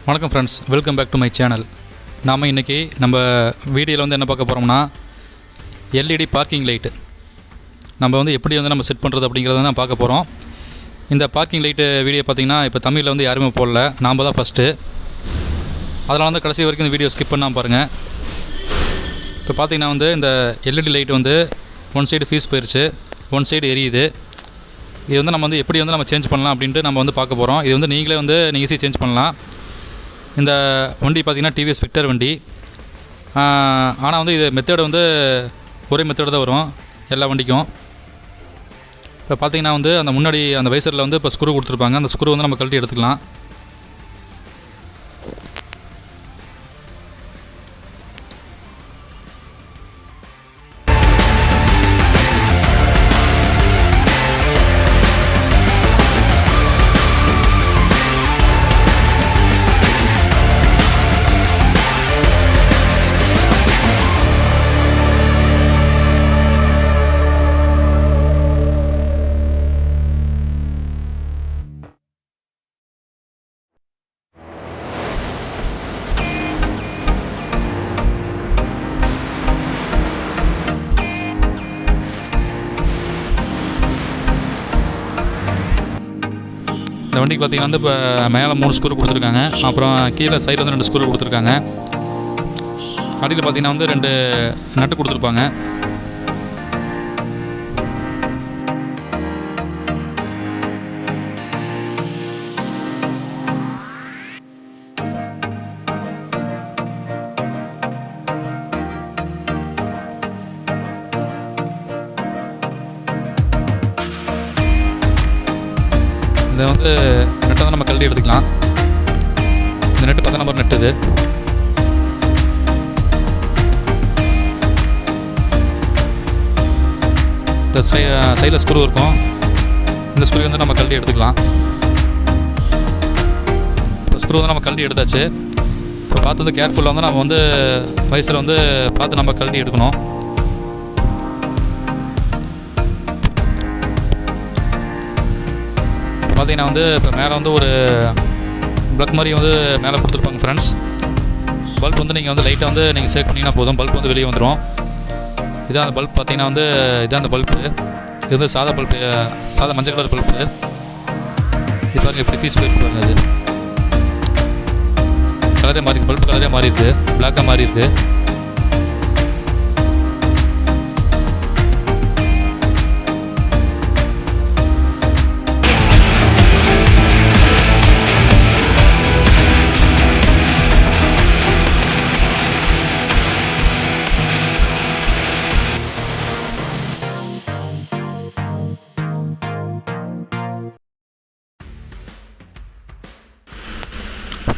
வணக்கம் friends, welcome back to my channel. நாம் இன்றைக்கி நம்ம வீடியோவில் வந்து என்ன பார்க்க போகிறோம்னா எல்இடி பார்க்கிங் லைட்டு நம்ம வந்து எப்படி வந்து நம்ம செட் பண்ணுறது அப்படிங்கிறத தான் பார்க்க போகிறோம். இந்த பார்க்கிங் லைட்டு வீடியோ பார்த்திங்கன்னா இப்போ தமிழில் வந்து யாருமே போடல, நாம் தான் ஃபஸ்ட்டு. அதனால் வந்து கடைசி வரைக்கும் இந்த வீடியோ ஸ்கிப் பண்ணாமல் பாருங்கள். இப்போ பார்த்திங்கன்னா வந்து இந்த எல்இடி லைட் வந்து ஒன் சைடு ஃபீஸ் போயிடுச்சு, ஒன் சைடு எரியுது. இது வந்து நம்ம வந்து எப்படி வந்து நம்ம சேஞ்ச் பண்ணலாம் அப்படின்ட்டு நம்ம வந்து பார்க்க போகிறோம். இது வந்து நீங்களே வந்து நீங்கள் ஈஸியாக சேஞ்ச் பண்ணலாம். இந்த வண்டி பார்த்திங்கன்னா டிவிஎஸ் விக்டர் வண்டி. ஆனால் வந்து இது மெத்தேடு வந்து ஒரே மெத்தேடு தான் வரும் எல்லா வண்டிக்கும். இப்போ பார்த்திங்கன்னா வந்து அந்த முன்னாடி அந்த வைசரில் வந்து இப்போ ஸ்க்ரூ கொடுத்துருப்பாங்க. அந்த ஸ்க்ரூ வந்து நம்ம கழட்டி எடுத்துக்கலாம். இந்த வண்டிக்கு பார்த்திங்கன்னா வந்து இப்போ மேலே 3 ஸ்க்ரூ கொடுத்துருக்காங்க, அப்புறம் கீழே சைடில் வந்து 2 ஸ்க்ரூ கொடுத்துருக்காங்க. அடியில் பார்த்திங்கன்னா வந்து 2 நட்டு கொடுத்துருப்பாங்க. இதை வந்து நெட்டை வந்து நம்ம கழட்டி எடுத்துக்கலாம். இந்த நெட்டு 10 நம்பர் நெட்டு. இது இந்த சைடில் ஸ்க்ரூ இருக்கும். இந்த ஸ்க்ரூ வந்து நம்ம கழட்டி எடுத்துக்கலாம். இப்போ ஸ்க்ரூ வந்து நம்ம கழட்டி எடுத்தாச்சு. இப்போ பார்த்து வந்து கேர்ஃபுல்லாக வந்து நம்ம வந்து வைசரை வந்து பார்த்து நம்ம கழட்டி எடுக்கணும். பார்த்திங்கன்னா வந்து இப்போ மேலே வந்து ஒரு ப்ளக் மாதிரி வந்து மேலே கொடுத்துருப்பாங்க ஃப்ரெண்ட்ஸ். பல்ப் வந்து நீங்கள் வந்து லைட்டாக வந்து நீங்கள் சேக் பண்ணிங்கன்னா போதும், பல்ப் வந்து வெளியே வந்துடும். இதான் அந்த பல்ப். பார்த்திங்கன்னா வந்து இதான் அந்த பல்ப்பு. இது வந்து சாதா பல்ப்பு, சாதா மஞ்சள் கலர் பல்ப்பு. இது பாருங்கள் எப்படி ஃபீஸ் போயிருக்கு பாருங்கள். அது கலரே மாறி, பல்ப் கலரே மாறி இருக்குது, பிளாக்காக மாறி இருக்குது.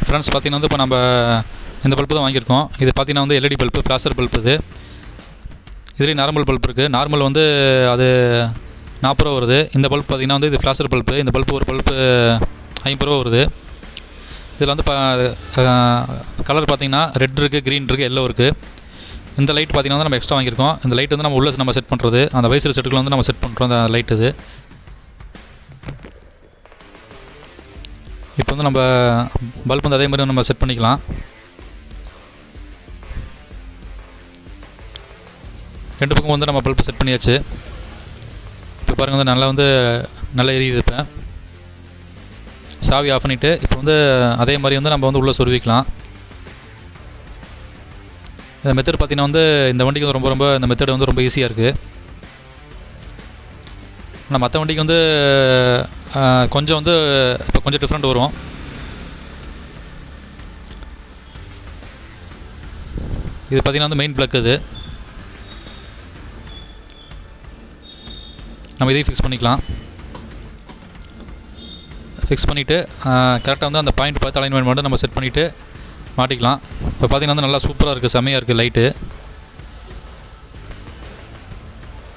ஃப்ரெண்ட்ஸ் பார்த்திங்கன்னா வந்து இப்போ நம்ம இந்த பல்ப்பு தான் வாங்கியிருக்கோம். இது பார்த்திங்கன்னா வந்து எல்இடி பல்ப்பு, ஃப்ளாஷர் பல்ப்பு. இதுலேயே நார்மல் பல்ப் இருக்குது. நார்மல் வந்து அது 40 ரூபா வருது. இந்த பல்ப் பார்த்திங்கன்னா வந்து இது ஃப்ளாஷர் பல்ப்பு. இந்த பல்ப்பு ஒரு பல்ப்பு 50 ரூபா வருது. இதில் வந்து கலர் பார்த்திங்கன்னா ரெட் இருக்குது, க்ரீன் இருக்குது, எல்லோ இருக்குது. இந்த லைட் பார்த்திங்கன்னா வந்து நம்ம எக்ஸ்ட்ரா வாங்கியிருக்கோம். இந்த லைட் வந்து நம்ம உள்ளே நம்ம செட் பண்ணுறது, அந்த வைசர் செட்டுக்குள்ள வந்து நம்ம செட் பண்ணுறோம் அந்த லைட். இது இப்போ வந்து நம்ம பல்ப் வந்து அதே மாதிரி நம்ம செட் பண்ணிக்கலாம். ரெண்டு பக்கம் வந்து நம்ம பல்ப் செட் பண்ணியாச்சு. இப்போ பாருங்கள் வந்து நல்லா எரியுது. இப்போ சாவி ஆஃப் பண்ணிவிட்டு இப்போ வந்து அதே மாதிரி வந்து நம்ம வந்து உள்ளே சொருவிக்கலாம். இந்த மெத்தட் பார்த்திங்கன்னா வந்து இந்த வண்டிக்கு ரொம்ப இந்த மெத்தட் வந்து ரொம்ப ஈஸியாக இருக்குது. ஆனால் மற்ற வண்டிக்கு வந்து கொஞ்சம் வந்து இப்போ கொஞ்சம் டிஃப்ரெண்ட் வரும். இது பார்த்திங்கன்னா வந்து மெயின் ப்ளக். இது நம்ம இதையும் ஃபிக்ஸ் பண்ணிக்கலாம். ஃபிக்ஸ் பண்ணிவிட்டு கரெக்டாக வந்து அந்த பாயிண்ட் பார்த்து அலைன்மெண்ட் மட்டும் நம்ம செட் பண்ணிவிட்டு மாட்டிக்கலாம். இப்போ பார்த்திங்கன்னா வந்து நல்லா சூப்பராக இருக்குது, செம்மையாக இருக்குது லைட்டு.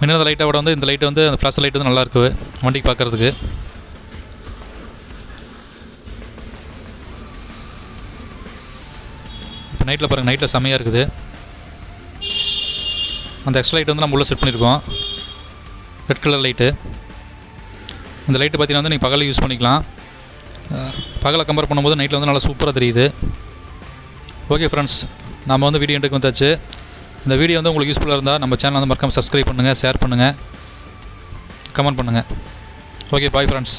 மின்னல் லைட்டை விட வந்து இந்த லைட்டு வந்து அந்த ஃப்ளாஷ் லைட் வந்து நல்லா இருக்குது வண்டிக்கு பார்க்குறதுக்கு. இப்போ நைட்டில் பாருங்கள், நைட்டில் செம்மையாக இருக்குது. அந்த எக்ஸ்ட்ரா லைட் வந்து நம்ம உள்ளே செட் பண்ணியிருக்கோம், ரெட் கலர் லைட்டு. இந்த லைட்டு பார்த்திங்கன்னா வந்து நீங்கள் பகலில் யூஸ் பண்ணிக்கலாம். பகலை கம்பேர் பண்ணும்போது நைட்டில் வந்து நல்லா சூப்பராக தெரியுது. ஓகே ஃப்ரெண்ட்ஸ், நம்ம வந்து வீடியோ எண்டுக்கு வந்தாச்சு. இந்த வீடியோ வந்து உங்களுக்கு யூஸ்ஃபுல்லாக இருந்தால் நம்ம சேனல் வந்து மறக்காமல் சப்ஸ்கிரைப் பண்ணுங்கள், ஷேர் பண்ணுங்கள், கமெண்ட் பண்ணுங்கள். Okay, bye friends.